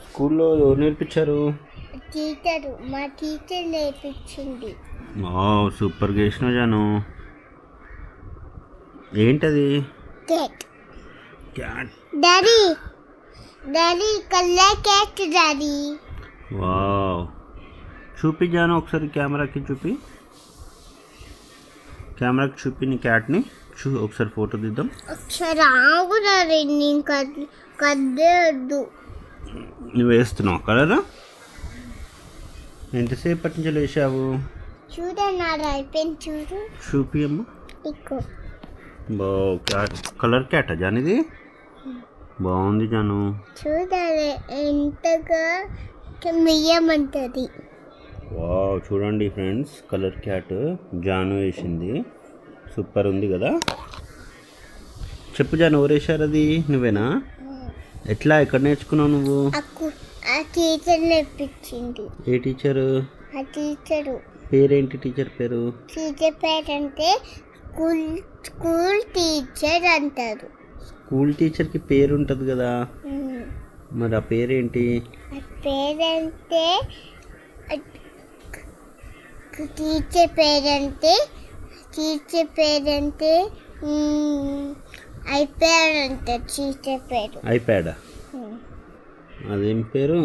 స్కూల్లో ఎవరు నేర్పించారు? మా టీచర్ నేర్పించింది. సూపర్గా వేసినావు జాను. ఏంటది? Cat. Daddy colour cat daddy. Wow, చూపి జాను ఒకసారి కెమెరాకి చూపి నీ క్యాట్ని ఒకసారి ఫోటో తీద్దాం. ఒకసారి ఆగు డాడీ, నేను కద్దొద్దు. నువ్వు వేస్తున్నావు కలరా? ఎంతసేపటి నుంచి వేసావు? చూడన్నా అయిపోయింది, చూడు. చూపి అమ్మ. ఇక్కో క్యాట్, కలర్ క్యాటా జాన్ ఇది? బాగుంది జాను. చూడాలి ఎంతగా మెయ్యమంటది. వావ్, చూడండి ఫ్రెండ్స్, కలర్ క్యాట్ జాను వేసింది. సూపర్ ఉంది కదా. చెప్పు జాను, ఎవరు వేశారు అది? నువ్వేనా? ఎట్లా, ఎక్కడ నేర్చుకున్నావు నువ్వు? ఆ టీచర్ నేర్పించింది. ఏ టీచరు? ఆ టీచరు పేరేంటి? టీచర్ పేరు? టీచర్ పేరు అంటే స్కూల్ టీచర్ అంటారు. స్కూల్ టీచర్కి పేరు ఉంటుంది కదా, మరి ఆ పేరేంటి? ఆ పేరంటే టీచర్ పేరంటే ఐప్యాడ్ అంటారు. టీచర్ పేరు ఐప్యాడా? అదేం పేరు?